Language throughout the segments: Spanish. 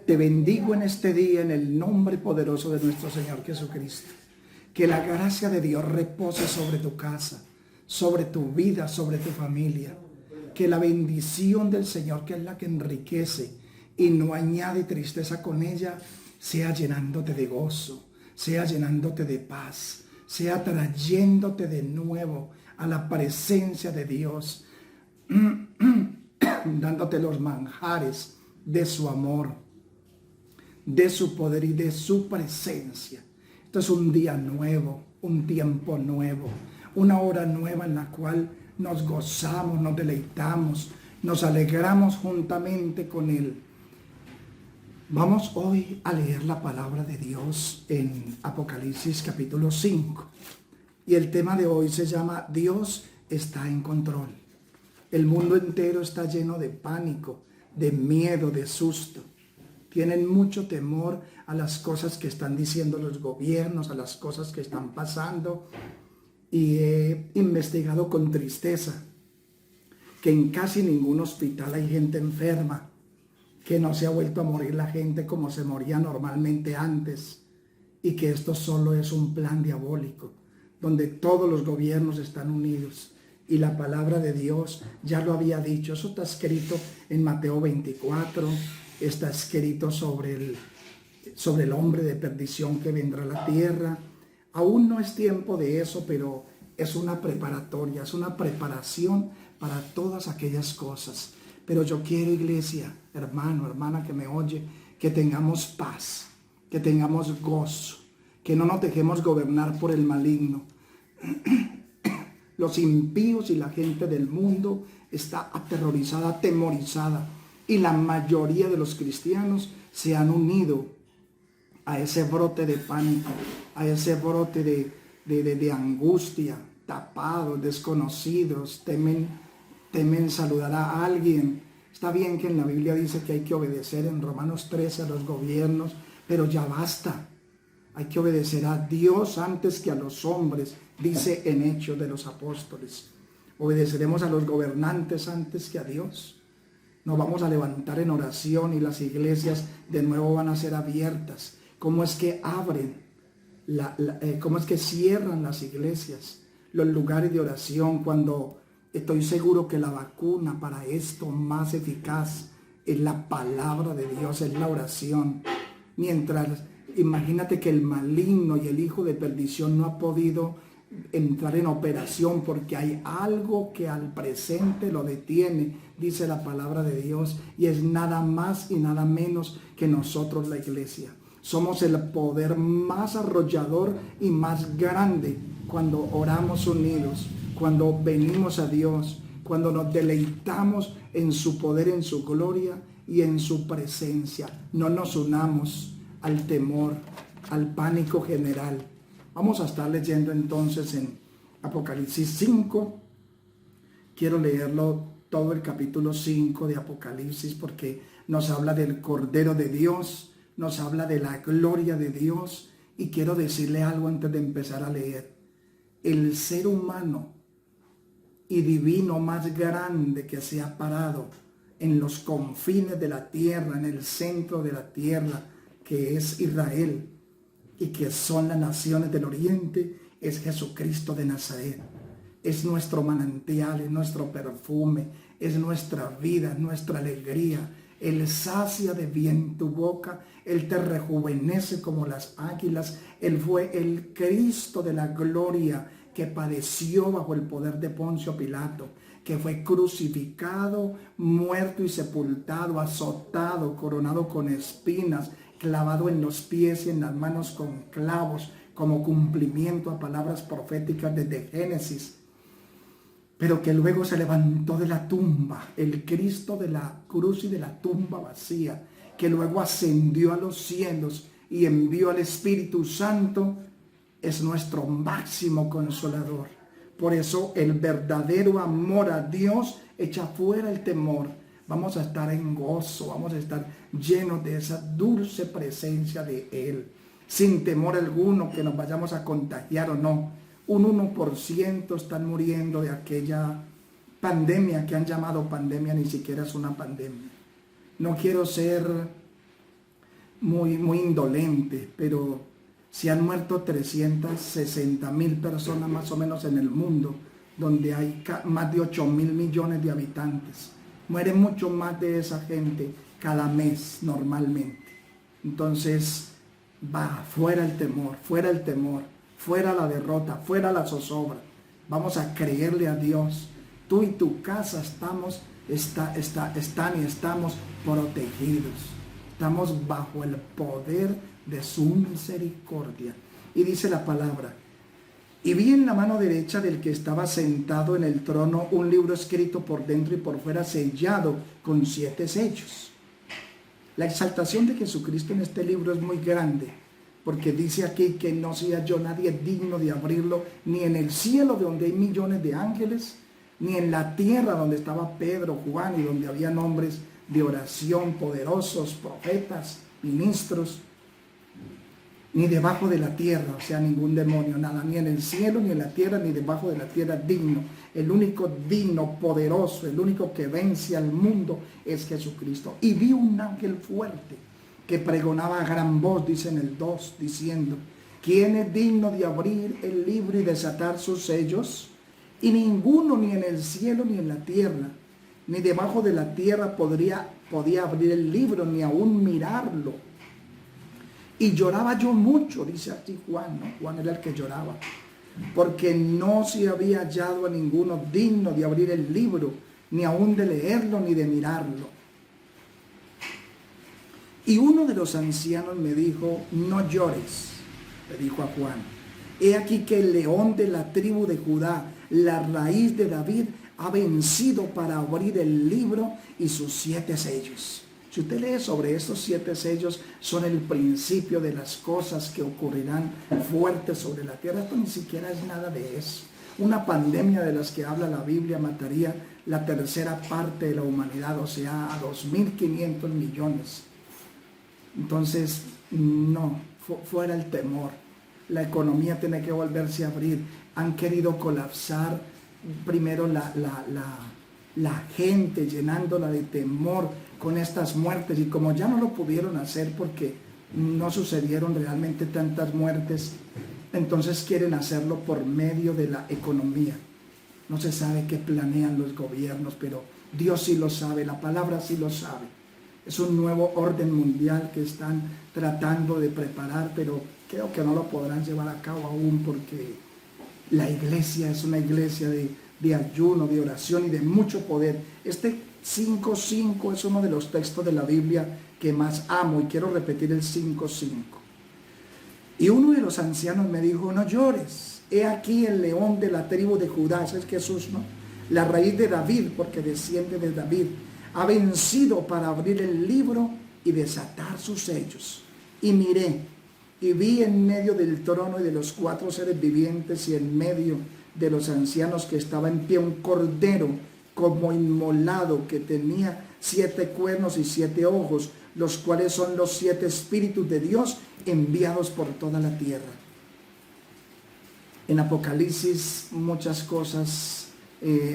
Te bendigo en este día en el nombre poderoso de nuestro Señor Jesucristo. Que la gracia de Dios repose sobre tu casa, sobre tu vida, sobre tu familia. Que la bendición del Señor, que es la que enriquece y no añade tristeza con ella, sea llenándote de gozo, sea llenándote de paz, sea trayéndote de nuevo a la presencia de Dios, dándote los manjares de su amor, de su poder y de su presencia. Esto es un día nuevo, un tiempo nuevo, una hora nueva en la cual nos gozamos, nos deleitamos, nos alegramos juntamente con Él. Vamos hoy a leer la palabra de Dios en Apocalipsis capítulo 5. Y el tema de hoy se llama Dios está en control. El mundo entero está lleno de pánico, de miedo, de susto. Tienen mucho temor a las cosas que están diciendo los gobiernos, a las cosas que están pasando. Y he investigado con tristeza que en casi ningún hospital hay gente enferma, que no se ha vuelto a morir la gente como se moría normalmente antes, y que esto solo es un plan diabólico, donde todos los gobiernos están unidos. Y la palabra de Dios ya lo había dicho. Eso está escrito en Mateo 24, está escrito sobre el hombre de perdición que vendrá a la tierra. Aún no es tiempo de eso, pero es una preparatoria, es una preparación para todas aquellas cosas. Pero yo quiero, iglesia, hermano, hermana que me oye, que tengamos paz, que tengamos gozo, que no nos dejemos gobernar por el maligno. Los impíos y la gente del mundo está aterrorizada, atemorizada, y la mayoría de los cristianos se han unido a ese brote de pánico, a ese brote de angustia, tapados, desconocidos, temen saludar a alguien. Está bien que en la Biblia dice que hay que obedecer en Romanos 13 a los gobiernos, pero ya basta. Hay que obedecer a Dios antes que a los hombres, dice en Hechos de los Apóstoles. Obedeceremos a los gobernantes antes que a Dios. Nos vamos a levantar en oración y las iglesias de nuevo van a ser abiertas. ¿Cómo es que abren? ¿Cómo es que cierran las iglesias? Los lugares de oración, cuando estoy seguro que la vacuna para esto más eficaz es la palabra de Dios, es la oración. Mientras, imagínate que el maligno y el hijo de perdición no ha podido entrar en operación porque hay algo que al presente lo detiene, dice la palabra de Dios, y es nada más y nada menos que nosotros, la iglesia. Somos el poder más arrollador y más grande cuando oramos unidos, cuando venimos a Dios, cuando nos deleitamos en su poder, en su gloria y en su presencia. No nos unamos al temor, al pánico general. Vamos a estar leyendo entonces en Apocalipsis 5. Quiero leerlo todo el capítulo 5 de Apocalipsis porque nos habla del Cordero de Dios, nos habla de la gloria de Dios. Y quiero decirle algo antes de empezar a leer. El ser humano y divino más grande que se ha parado en los confines de la tierra, en el centro de la tierra, que es Israel, y que son las naciones del oriente, es Jesucristo de Nazaret. Es nuestro manantial, es nuestro perfume, es nuestra vida, es nuestra alegría. Él sacia de bien tu boca, Él te rejuvenece como las águilas. Él fue el Cristo de la gloria que padeció bajo el poder de Poncio Pilato, que fue crucificado, muerto y sepultado, azotado, coronado con espinas, clavado en los pies y en las manos con clavos, como cumplimiento a palabras proféticas desde Génesis, pero que luego se levantó de la tumba, el Cristo de la cruz y de la tumba vacía, que luego ascendió a los cielos y envió al Espíritu Santo, es nuestro máximo consolador. Por eso el verdadero amor a Dios echa fuera el temor. Vamos a estar en gozo, vamos a estar llenos de esa dulce presencia de Él, sin temor alguno que nos vayamos a contagiar o no. Un 1% están muriendo de aquella pandemia que han llamado pandemia, ni siquiera es una pandemia. No quiero ser muy indolente, pero se han muerto 360.000 personas más o menos en el mundo, donde hay más de 8.000 millones de habitantes. Muere mucho más de esa gente cada mes normalmente. Entonces, fuera el temor, fuera la derrota, fuera la zozobra. Vamos a creerle a Dios. Tú y tu casa están y estamos protegidos. Estamos bajo el poder de su misericordia. Y dice la palabra: y vi en la mano derecha del que estaba sentado en el trono un libro escrito por dentro y por fuera, sellado con 7 sellos. La exaltación de Jesucristo en este libro es muy grande, porque dice aquí que no se halló nadie digno de abrirlo, ni en el cielo donde hay millones de ángeles, ni en la tierra donde estaba Pedro, Juan, y donde había nombres de oración, poderosos, profetas, ministros, ni debajo de la tierra, o sea, ningún demonio, nada, ni en el cielo, ni en la tierra, ni debajo de la tierra digno. El único digno, poderoso, el único que vence al mundo es Jesucristo. Y vi un ángel fuerte que pregonaba a gran voz, dice en el 2, diciendo: ¿quién es digno de abrir el libro y desatar sus sellos? Y ninguno, ni en el cielo, ni en la tierra, ni debajo de la tierra podía abrir el libro, ni aún mirarlo. Y lloraba yo mucho, dice aquí Juan, ¿no? Juan era el que lloraba, porque no se había hallado a ninguno digno de abrir el libro, ni aún de leerlo, ni de mirarlo. Y uno de los ancianos me dijo: no llores, le dijo a Juan. He aquí que el león de la tribu de Judá, la raíz de David, ha vencido para abrir el libro y sus 7 sellos. Si usted lee sobre estos 7 sellos, son el principio de las cosas que ocurrirán fuertes sobre la tierra. Esto ni siquiera es nada de eso. Una pandemia de las que habla la Biblia mataría la tercera parte de la humanidad, o sea, a 2.500 millones. Entonces, no, fuera el temor. La economía tiene que volverse a abrir. Han querido colapsar primero la gente, llenándola de temor con estas muertes, y como ya no lo pudieron hacer porque no sucedieron realmente tantas muertes, entonces quieren hacerlo por medio de la economía. No se sabe qué planean los gobiernos, pero Dios sí lo sabe, la palabra sí lo sabe. Es un nuevo orden mundial que están tratando de preparar, pero creo que no lo podrán llevar a cabo aún, porque la iglesia es una iglesia de ayuno, de oración y de mucho poder. Este 5:5 es uno de los textos de la Biblia que más amo, y quiero repetir el 5:5. Y uno de los ancianos me dijo: no llores, he aquí el león de la tribu de Judá, ese es Jesús, ¿no? La raíz de David, porque desciende de David, ha vencido para abrir el libro y desatar sus sellos. Y miré, y vi en medio del trono y de los 4 seres vivientes, y en medio de los ancianos que estaba en pie, un cordero como inmolado, que tenía 7 cuernos y 7 ojos, los cuales son los 7 espíritus de Dios enviados por toda la tierra. En Apocalipsis muchas cosas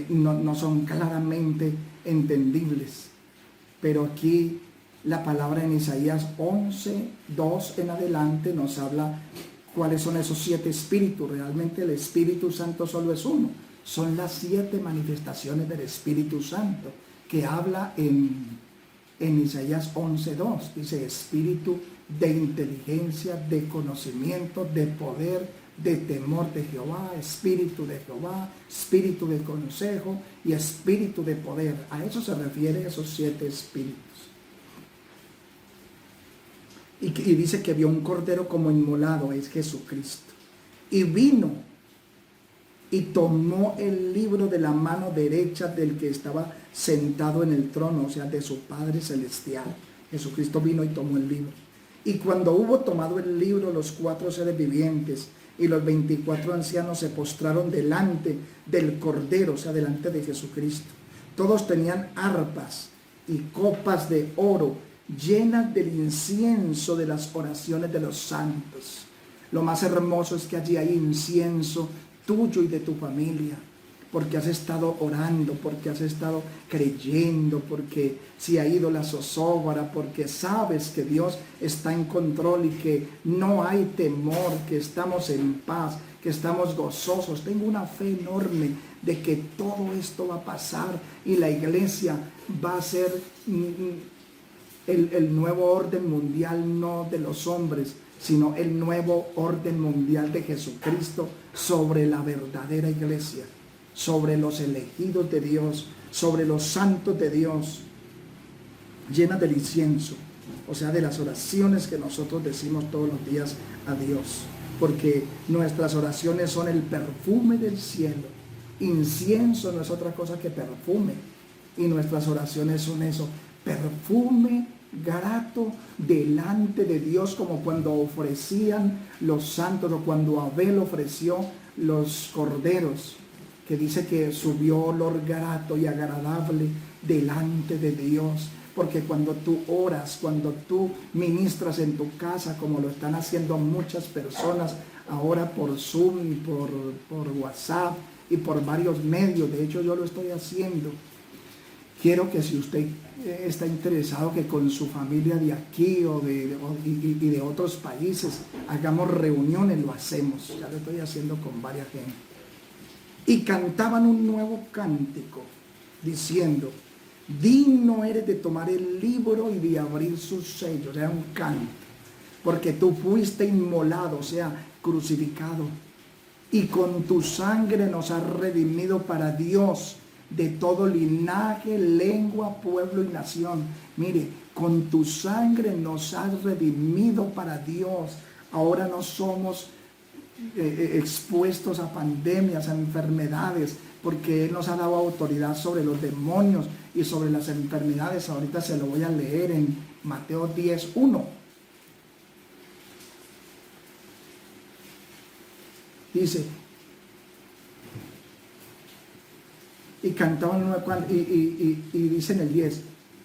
no son claramente entendibles, pero aquí la palabra en Isaías 11:2 en adelante nos habla cuáles son esos 7 espíritus. Realmente el Espíritu Santo solo es uno. Son las 7 manifestaciones del Espíritu Santo que habla en Isaías 11:2. Dice: espíritu de inteligencia, de conocimiento, de poder, de temor de Jehová, espíritu de Jehová, espíritu de consejo y espíritu de poder. A eso se refiere esos 7 espíritus. Y dice que vio un cordero como inmolado, es Jesucristo. Y vino y tomó el libro de la mano derecha del que estaba sentado en el trono, o sea, de su Padre Celestial. Jesucristo vino y tomó el libro. Y cuando hubo tomado el libro, los 4 seres vivientes y los 24 ancianos se postraron delante del Cordero, o sea, delante de Jesucristo. Todos tenían arpas y copas de oro llenas del incienso de las oraciones de los santos. Lo más hermoso es que allí hay incienso tuyo y de tu familia, porque has estado orando, porque has estado creyendo, porque se ha ido la zozobra, porque sabes que Dios está en control y que no hay temor, que estamos en paz, que estamos gozosos. Tengo una fe enorme de que todo esto va a pasar y la iglesia va a ser el nuevo orden mundial, no de los hombres, sino el nuevo orden mundial de Jesucristo sobre la verdadera iglesia, sobre los elegidos de Dios, sobre los santos de Dios, llenas del incienso, o sea, de las oraciones que nosotros decimos todos los días a Dios, porque nuestras oraciones son el perfume del cielo. Incienso no es otra cosa que perfume, y nuestras oraciones son eso, perfume grato delante de Dios, como cuando ofrecían los santos, o cuando Abel ofreció los corderos, que dice que subió olor grato y agradable delante de Dios. Porque cuando tú oras, cuando tú ministras en tu casa, como lo están haciendo muchas personas ahora por Zoom y por WhatsApp y por varios medios, de hecho yo lo estoy haciendo, quiero que si usted está interesado, que con su familia de aquí y de otros países hagamos reuniones, lo hacemos. Ya lo estoy haciendo con varias gente. Y cantaban un nuevo cántico diciendo: digno eres de tomar el libro y de abrir sus sellos. Era un canto, porque tú fuiste inmolado, o sea, crucificado, y con tu sangre nos has redimido para Dios de todo linaje, lengua, pueblo y nación. Mire, con tu sangre nos has redimido para Dios. Ahora no somos expuestos a pandemias, a enfermedades, porque Él nos ha dado autoridad sobre los demonios y sobre las enfermedades. Ahorita se lo voy a leer en Mateo 10:1. Dice: y cantaban y dice en el 10: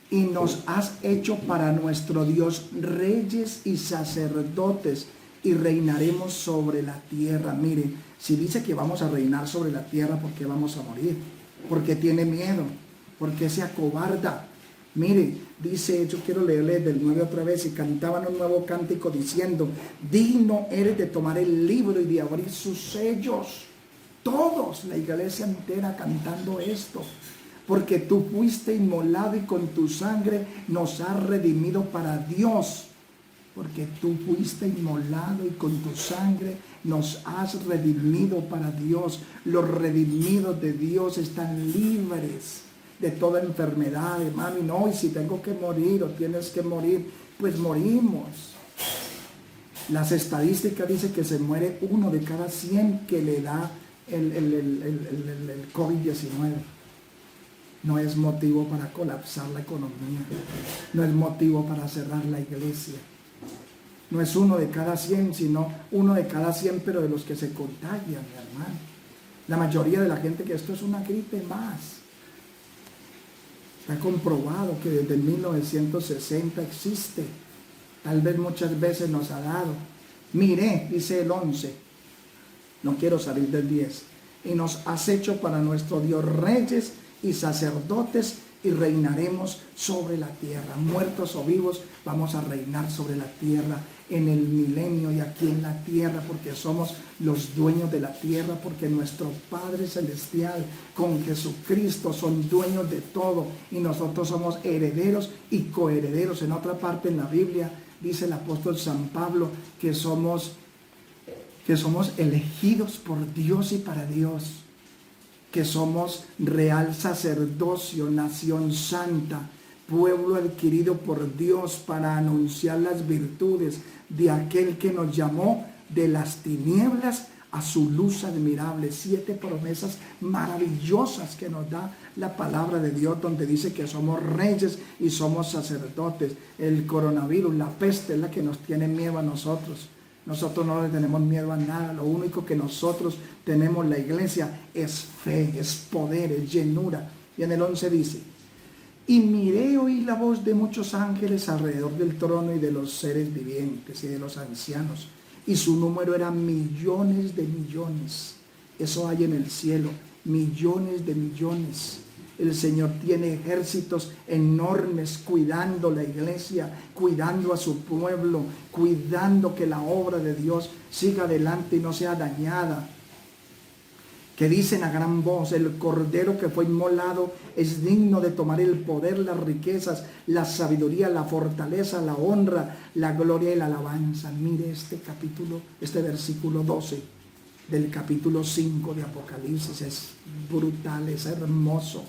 y nos has hecho para nuestro Dios reyes y sacerdotes, y reinaremos sobre la tierra. Mire, si dice que vamos a reinar sobre la tierra, ¿por qué vamos a morir? ¿Por qué tiene miedo? ¿Por qué se acobarda? Mire, dice, yo quiero leerle del 9 otra vez: y cantaban un nuevo cántico diciendo: digno eres de tomar el libro y de abrir sus sellos. Todos, la iglesia entera cantando esto, porque tú fuiste inmolado y con tu sangre nos has redimido para Dios. Porque tú fuiste inmolado y con tu sangre nos has redimido para Dios. Los redimidos de Dios están libres de toda enfermedad, hermano. Y no, y si tengo que morir o tienes que morir, pues morimos. Las estadísticas dicen que se muere 1 de cada 100 que le da el COVID-19. No es motivo para colapsar la economía, no es motivo para cerrar la iglesia. No es 1 de cada 100, sino 1 de cada 100, pero de los que se contagian, mi hermano. La mayoría de la gente, que esto es una gripe más. Está comprobado que desde 1960 existe. Tal vez muchas veces nos ha dado. Mire, dice el 11, no quiero salir del 10. Y nos has hecho para nuestro Dios reyes y sacerdotes, y reinaremos sobre la tierra. Muertos o vivos, vamos a reinar sobre la tierra en el milenio y aquí en la tierra, porque somos los dueños de la tierra, porque nuestro Padre Celestial con Jesucristo son dueños de todo, y nosotros somos herederos y coherederos. En otra parte en la Biblia dice el apóstol San Pablo que somos elegidos por Dios y para Dios, que somos real sacerdocio, nación santa, pueblo adquirido por Dios para anunciar las virtudes de aquel que nos llamó de las tinieblas a su luz admirable. 7 promesas maravillosas que nos da la palabra de Dios, donde dice que somos reyes y somos sacerdotes. El coronavirus, la peste, es la que nos tiene miedo a nosotros. Nosotros no le tenemos miedo a nada. Lo único que nosotros tenemos, la iglesia, es fe, es poder, es llenura. Y en el 11 dice: y miré, oí la voz de muchos ángeles alrededor del trono y de los seres vivientes y de los ancianos, y su número era millones de millones. Eso hay en el cielo. millones de millones. El Señor tiene ejércitos enormes cuidando la iglesia, cuidando a su pueblo, cuidando que la obra de Dios siga adelante y no sea dañada. Que dicen a gran voz: el Cordero que fue inmolado es digno de tomar el poder, las riquezas, la sabiduría, la fortaleza, la honra, la gloria y la alabanza. Mire este versículo 12 del capítulo 5 de Apocalipsis. Es brutal, es hermoso,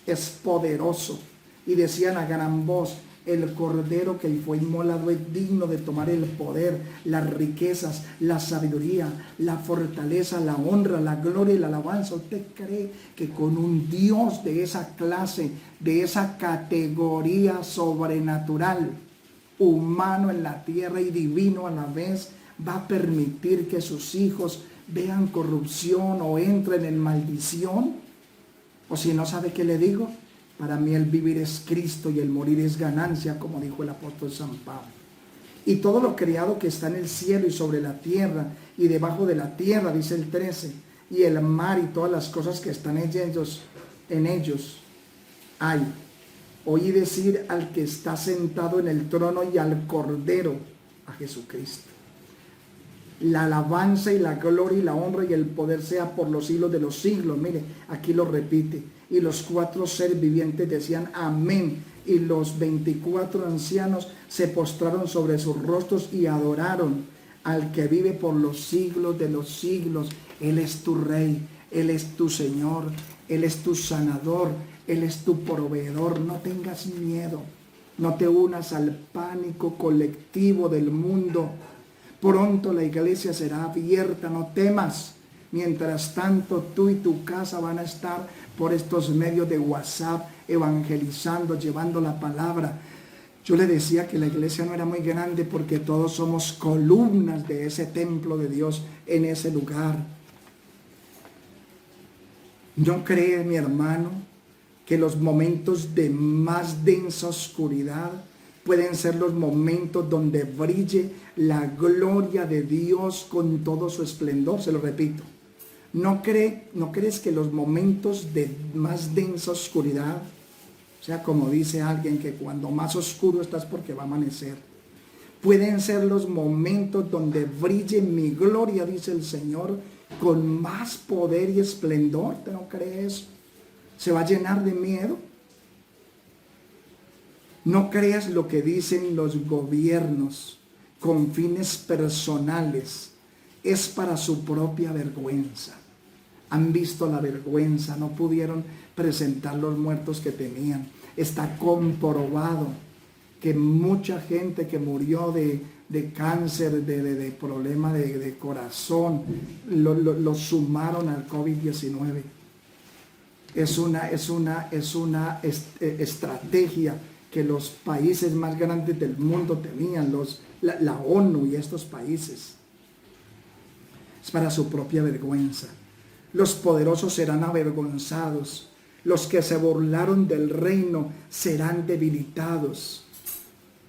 es poderoso. Y decían a gran voz: el Cordero que fue inmolado es digno de tomar el poder, las riquezas, la sabiduría, la fortaleza, la honra, la gloria y la alabanza. ¿Usted cree que con un Dios de esa clase, de esa categoría sobrenatural, humano en la tierra y divino a la vez, va a permitir que sus hijos vean corrupción o entren en maldición? O si no sabe qué le digo: para mí el vivir es Cristo y el morir es ganancia, como dijo el apóstol San Pablo. Y todo lo creado que está en el cielo y sobre la tierra y debajo de la tierra, dice el 13, y el mar y todas las cosas que están en ellos hay. Oí decir al que está sentado en el trono y al Cordero, a Jesucristo: la alabanza y la gloria y la honra y el poder sea por los siglos de los siglos. Mire, aquí lo repite. Y los 4 seres vivientes decían amén. Y los 24 ancianos se postraron sobre sus rostros y adoraron al que vive por los siglos de los siglos. Él es tu Rey, Él es tu Señor, Él es tu sanador, Él es tu proveedor. No tengas miedo, no te unas al pánico colectivo del mundo. Pronto la iglesia será abierta, no temas. Mientras tanto, tú y tu casa van a estar por estos medios de WhatsApp evangelizando, llevando la palabra. Yo le decía que la iglesia no era muy grande porque todos somos columnas de ese templo de Dios en ese lugar. ¿No cree, mi hermano, que los momentos de más densa oscuridad pueden ser los momentos donde brille la gloria de Dios con todo su esplendor? Se lo repito. ¿No crees que los momentos de más densa oscuridad, o sea, como dice alguien, que cuando más oscuro estás porque va a amanecer, pueden ser los momentos donde brille mi gloria, dice el Señor, con más poder y esplendor? ¿Te no crees? ¿Se va a llenar de miedo? No creas lo que dicen los gobiernos con fines personales. Es para su propia vergüenza. Han visto la vergüenza, no pudieron presentar los muertos que tenían. Está comprobado que mucha gente que murió de cáncer, de problema de corazón, lo sumaron al COVID-19. Es una estrategia que los países más grandes del mundo tenían, la ONU y estos países. Es para su propia vergüenza. Los poderosos serán avergonzados. Los que se burlaron del reino serán debilitados.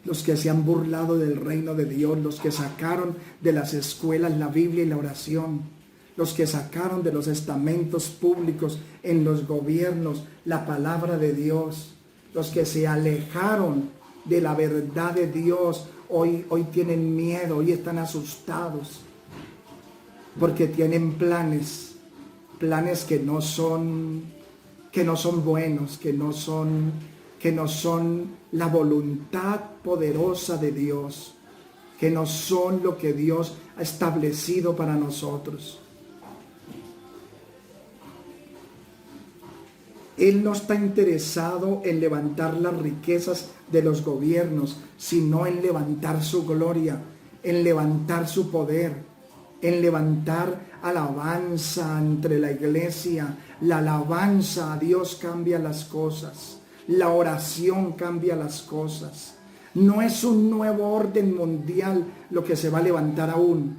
Los que se han burlado del reino de Dios, los que sacaron de las escuelas la Biblia y la oración, los que sacaron de los estamentos públicos en los gobiernos la palabra de Dios, los que se alejaron de la verdad de Dios, hoy tienen miedo, hoy están asustados, porque tienen planes que no son buenos, que no son la voluntad poderosa de Dios, que no son lo que Dios ha establecido para nosotros. Él no está interesado en levantar las riquezas de los gobiernos, sino en levantar su gloria, en levantar su poder, en levantar alabanza entre la iglesia. La alabanza a Dios cambia las cosas. La oración cambia las cosas. No es un nuevo orden mundial lo que se va a levantar aún,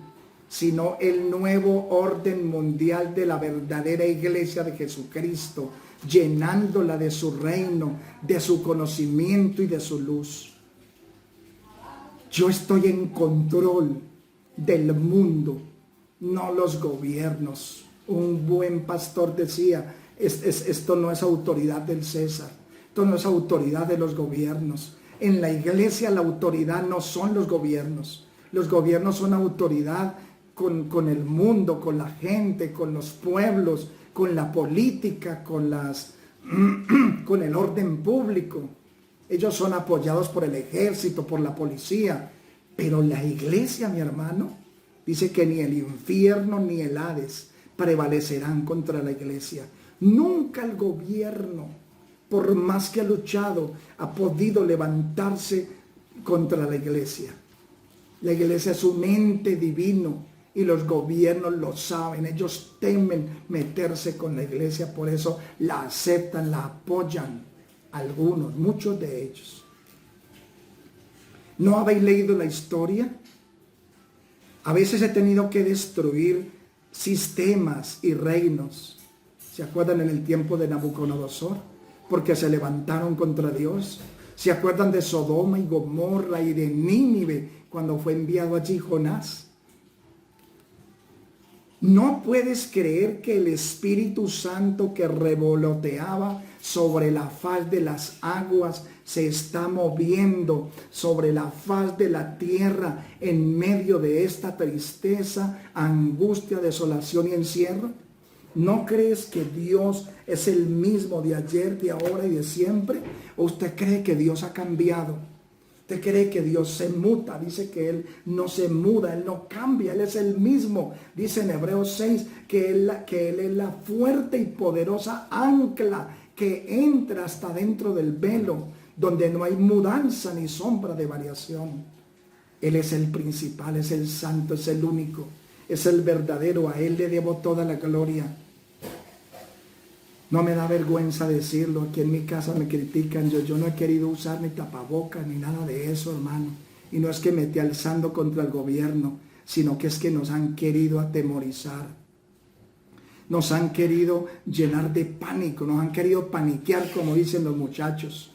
sino el nuevo orden mundial de la verdadera iglesia de Jesucristo, llenándola de su reino, de su conocimiento y de su luz. Yo estoy en control del mundo, no los gobiernos. Un buen pastor decía, esto no es autoridad del César, esto no es autoridad de los gobiernos. En la iglesia la autoridad no son los gobiernos son autoridad con el mundo, con la gente, con los pueblos, con la política, con el orden público. Ellos son apoyados por el ejército, por la policía. Pero la iglesia, mi hermano, dice que ni el infierno ni el Hades prevalecerán contra la iglesia. Nunca el gobierno, por más que ha luchado, ha podido levantarse contra la iglesia. La iglesia es un ente divino y los gobiernos lo saben. Ellos temen meterse con la iglesia, por eso la aceptan, la apoyan. Algunos, muchos de ellos. ¿No habéis leído la historia? A veces he tenido que destruir sistemas y reinos. ¿Se acuerdan en el tiempo de Nabucodonosor? Porque se levantaron contra Dios. ¿Se acuerdan de Sodoma y Gomorra y de Nínive cuando fue enviado allí Jonás? No puedes creer que el Espíritu Santo que revoloteaba sobre la faz de las aguas se está moviendo sobre la faz de la tierra en medio de esta tristeza, angustia, desolación y encierro. ¿No crees que Dios es el mismo de ayer, de ahora y de siempre? ¿O usted cree que Dios ha cambiado? ¿Usted cree que Dios se muta? Dice que Él no se muda, Él no cambia, Él es el mismo. Dice en Hebreos 6 que Él es la fuerte y poderosa ancla que entra hasta dentro del velo, donde no hay mudanza ni sombra de variación. Él es el principal, es el santo, es el único, es el verdadero. A Él le debo toda la gloria. No me da vergüenza decirlo. Aquí en mi casa me critican. Yo no he querido usar ni tapabocas ni nada de eso, hermano. Y no es que me esté alzando contra el gobierno, sino que es que nos han querido atemorizar. Nos han querido llenar de pánico. Nos han querido paniquear, como dicen los muchachos.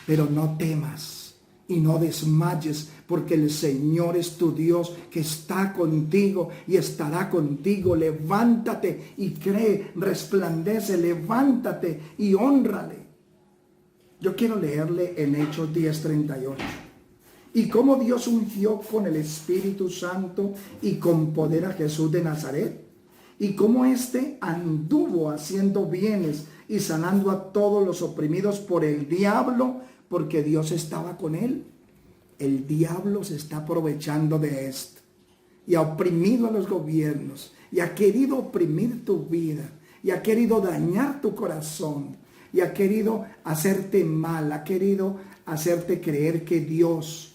Pero no temas y no desmayes, porque el Señor es tu Dios, que está contigo y estará contigo. Levántate y cree, resplandece, levántate y hónrale. Yo quiero leerle en Hechos 10:38. Y cómo Dios ungió con el Espíritu Santo y con poder a Jesús de Nazaret, y cómo éste anduvo haciendo bienes y sanando a todos los oprimidos por el diablo, porque Dios estaba con él. El diablo se está aprovechando de esto y ha oprimido a los gobiernos y ha querido oprimir tu vida y ha querido dañar tu corazón y ha querido hacerte mal, ha querido hacerte creer que Dios,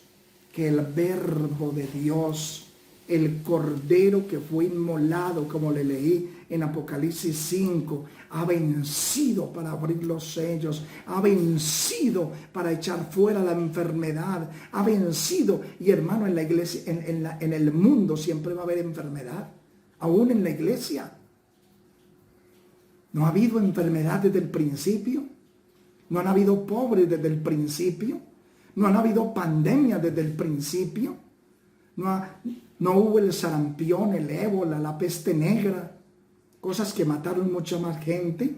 que el verbo de Dios, el cordero que fue inmolado, como le leí en Apocalipsis 5, ha vencido para abrir los sellos, ha vencido para echar fuera la enfermedad, ha vencido. Y hermano, en la iglesia, en el mundo siempre va a haber enfermedad, aún en la iglesia. ¿No ha habido enfermedad desde el principio? ¿No han habido pobres desde el principio? ¿No han habido pandemia desde el principio? No hubo el sarampión, el ébola, la peste negra, cosas que mataron mucha más gente.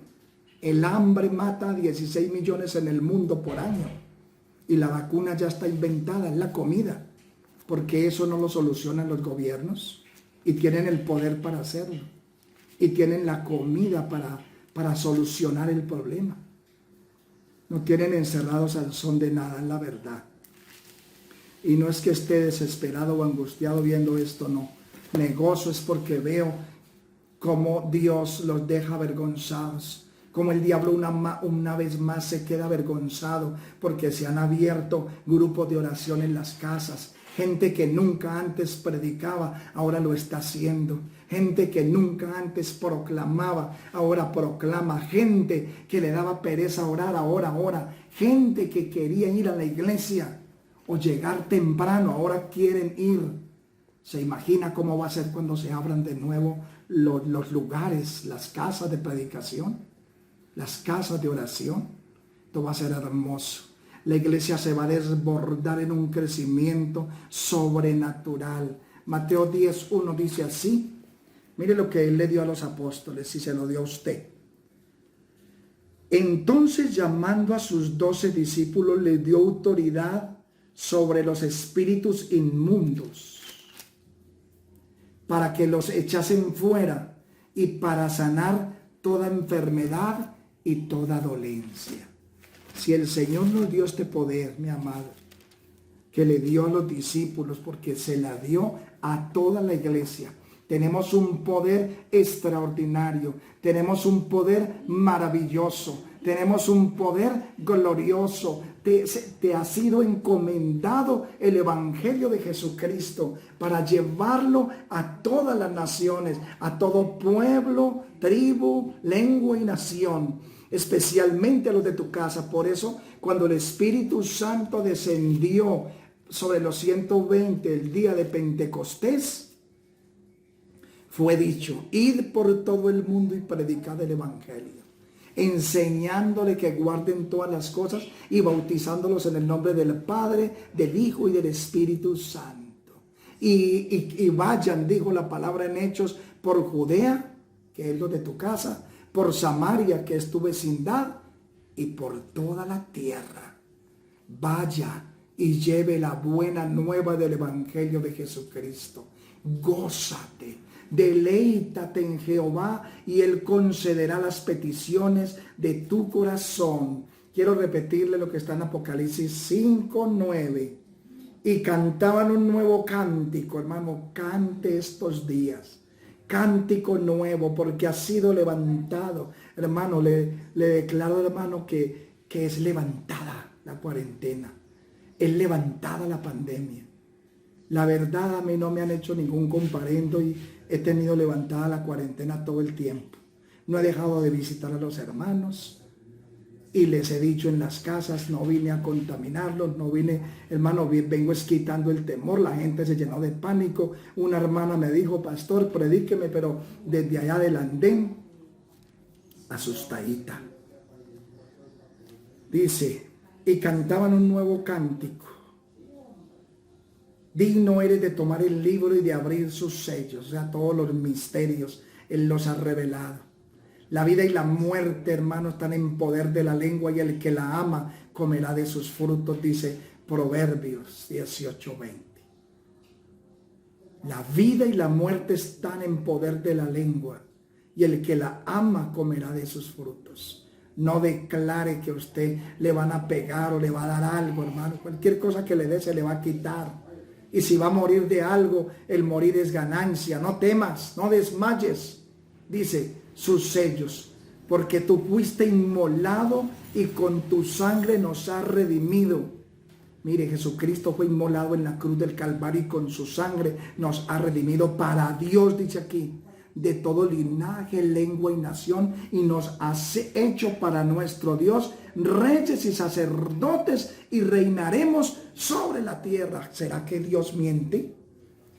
El hambre mata a 16 millones en el mundo por año. Y la vacuna ya está inventada, es la comida. Porque eso no lo solucionan los gobiernos. Y tienen el poder para hacerlo. Y tienen la comida para solucionar el problema. No tienen encerrados al son de nada, en la verdad. Y no es que esté desesperado o angustiado viendo esto, no. Me gozo es porque veo cómo Dios los deja avergonzados. Como el diablo una vez más se queda avergonzado porque se han abierto grupos de oración en las casas. Gente que nunca antes predicaba, ahora lo está haciendo. Gente que nunca antes proclamaba, ahora proclama. Gente que le daba pereza orar, ahora ora. Gente que quería ir a la iglesia o llegar temprano, ahora quieren ir. ¿Se imagina cómo va a ser cuando se abran de nuevo los lugares, las casas de predicación, las casas de oración? Esto va a ser hermoso. La iglesia se va a desbordar en un crecimiento sobrenatural. Mateo 10:1 dice así: Mire lo que él le dio a los apóstoles y se lo dio a usted. Entonces, llamando a sus 12 discípulos, les dio autoridad sobre los espíritus inmundos para que los echasen fuera y para sanar toda enfermedad y toda dolencia. Si el Señor nos dio este poder, mi amado, que le dio a los discípulos, porque se la dio a toda la iglesia. Tenemos un poder extraordinario, tenemos un poder maravilloso, tenemos un poder glorioso. Te ha sido encomendado el Evangelio de Jesucristo para llevarlo a todas las naciones, a todo pueblo, tribu, lengua y nación, especialmente a los de tu casa. Por eso, cuando el Espíritu Santo descendió sobre los 120 el día de Pentecostés, fue dicho: id por todo el mundo y predicad el Evangelio, enseñándole que guarden todas las cosas y bautizándolos en el nombre del Padre, del Hijo y del Espíritu Santo. Y vayan, dijo la palabra en Hechos, por Judea, que es lo de tu casa, por Samaria, que es tu vecindad, y por toda la tierra. Vaya y lleve la buena nueva del Evangelio de Jesucristo. Gózate, deleítate en Jehová y Él concederá las peticiones de tu corazón. Quiero repetirle lo que está en Apocalipsis 5:9. Y cantaban un nuevo cántico, hermano, cante estos días. Cántico nuevo, porque ha sido levantado. Hermano, le declaro, hermano, que es levantada la cuarentena. Es levantada la pandemia. La verdad, a mí no me han hecho ningún comparendo y he tenido levantada la cuarentena todo el tiempo. No he dejado de visitar a los hermanos y les he dicho en las casas, no vine a contaminarlos, no vine, hermano, vengo quitando el temor. La gente se llenó de pánico. Una hermana me dijo: pastor, predíqueme, pero desde allá del andén, asustadita. Dice: y cantaban un nuevo cántico. Digno eres de tomar el libro y de abrir sus sellos. O sea, todos los misterios Él los ha revelado. La vida y la muerte, hermano, están en poder de la lengua, y el que la ama comerá de sus frutos, dice Proverbios 18:20. La vida y la muerte están en poder de la lengua, y el que la ama comerá de sus frutos. No declare que a usted le van a pegar o le va a dar algo, hermano. Cualquier cosa que le dé se le va a quitar. Y si va a morir de algo, el morir es ganancia. No temas, no desmayes. Dice: sus sellos, porque tú fuiste inmolado y con tu sangre nos has redimido. Mire, Jesucristo fue inmolado en la cruz del Calvario y con su sangre nos ha redimido para Dios, dice aquí, de todo linaje, lengua y nación, y nos ha hecho para nuestro Dios reyes y sacerdotes, y reinaremos sobre la tierra. ¿Será que Dios miente?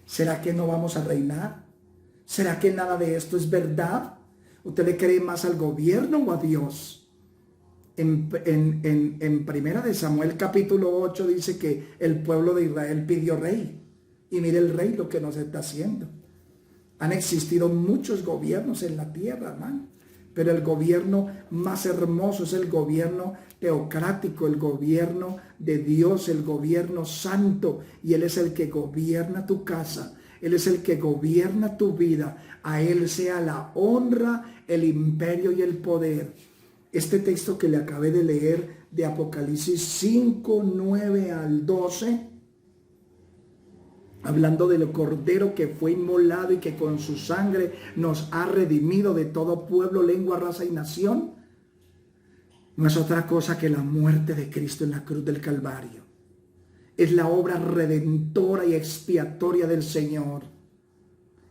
¿Será que no vamos a reinar? ¿Será que nada de esto es verdad? ¿Usted le cree más al gobierno o a Dios? En Primera de Samuel capítulo 8 dice que el pueblo de Israel pidió rey. Y mire el rey lo que nos está haciendo. Han existido muchos gobiernos en la tierra, hermano, pero el gobierno más hermoso es el gobierno teocrático, el gobierno de Dios, el gobierno santo, y Él es el que gobierna tu casa, Él es el que gobierna tu vida. A Él sea la honra, el imperio y el poder. Este texto que le acabé de leer de Apocalipsis 5:9 al 12, hablando del Cordero que fue inmolado y que con su sangre nos ha redimido de todo pueblo, lengua, raza y nación, no es otra cosa que la muerte de Cristo en la cruz del Calvario. Es la obra redentora y expiatoria del Señor.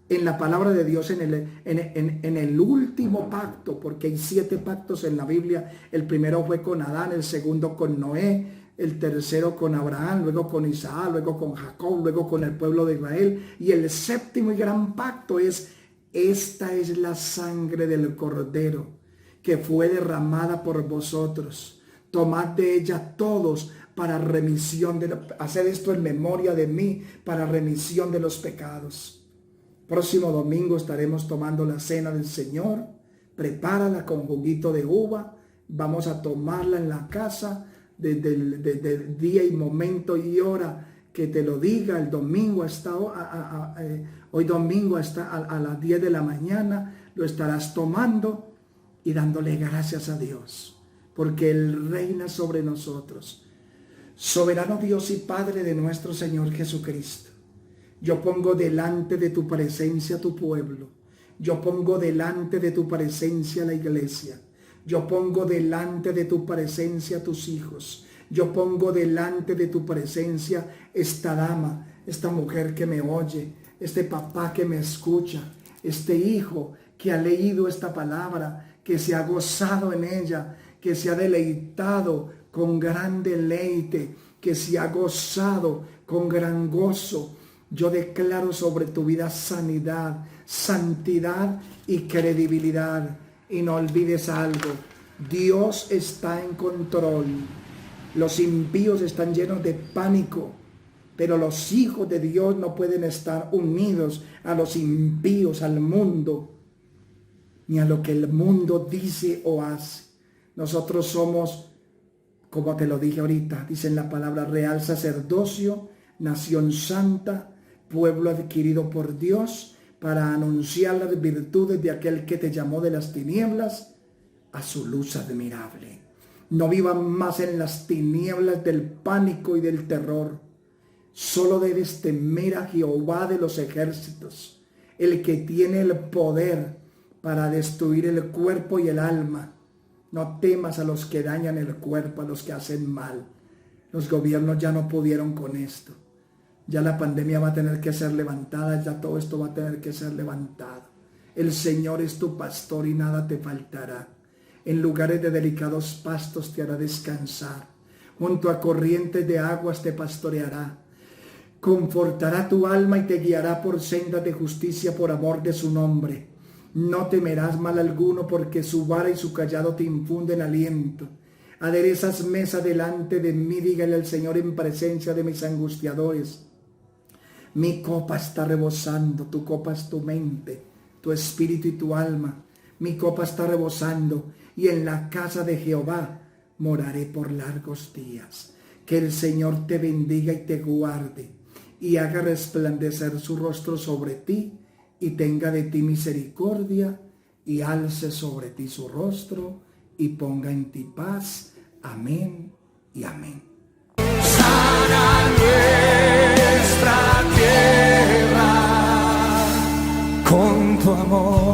En la palabra de Dios, en el último pacto, porque hay 7 pactos en la Biblia. El primero fue con Adán, el segundo con Noé, el tercero con Abraham, luego con Isaac, luego con Jacob, luego con el pueblo de Israel. Y el séptimo y gran pacto es: esta es la sangre del Cordero que fue derramada por vosotros. Tomad de ella todos para remisión haced esto en memoria de mí, para remisión de los pecados. Próximo domingo estaremos tomando la cena del Señor. Prepárala con juguito de uva. Vamos a tomarla en la casa desde el día y momento y hora que te lo diga. El domingo hoy domingo hasta a las 10 de la mañana lo estarás tomando y dándole gracias a Dios, porque Él reina sobre nosotros. Soberano Dios y Padre de nuestro Señor Jesucristo, yo pongo delante de tu presencia a tu pueblo. Yo pongo delante de tu presencia a la iglesia. Yo pongo delante de tu presencia a tus hijos. Yo pongo delante de tu presencia esta dama, esta mujer que me oye, este papá que me escucha, este hijo que ha leído esta palabra, que se ha gozado en ella, que se ha deleitado con gran deleite, que se ha gozado con gran gozo. Yo declaro sobre tu vida sanidad, santidad y credibilidad. Y no olvides algo, Dios está en control. Los impíos están llenos de pánico, pero los hijos de Dios no pueden estar unidos a los impíos, al mundo, ni a lo que el mundo dice o hace. Nosotros somos, como te lo dije ahorita, dice en la palabra, real sacerdocio, nación santa, pueblo adquirido por Dios, para anunciar las virtudes de aquel que te llamó de las tinieblas a su luz admirable. No vivan más en las tinieblas del pánico y del terror. Solo debes temer a Jehová de los ejércitos, el que tiene el poder para destruir el cuerpo y el alma. No temas a los que dañan el cuerpo, a los que hacen mal. Los gobiernos ya no pudieron con esto. Ya la pandemia va a tener que ser levantada, ya todo esto va a tener que ser levantado. El Señor es tu pastor y nada te faltará. En lugares de delicados pastos te hará descansar. Junto a corrientes de aguas te pastoreará. Confortará tu alma y te guiará por sendas de justicia por amor de su nombre. No temerás mal alguno, porque su vara y su cayado te infunden aliento. Aderezas mesa delante de mí, dígale al Señor en presencia de mis angustiadores. Mi copa está rebosando, tu copa es tu mente, tu espíritu y tu alma. Mi copa está rebosando y en la casa de Jehová moraré por largos días. Que el Señor te bendiga y te guarde y haga resplandecer su rostro sobre ti y tenga de ti misericordia y alce sobre ti su rostro y ponga en ti paz. Amén y amén. Sana nuestra tierra con tu amor.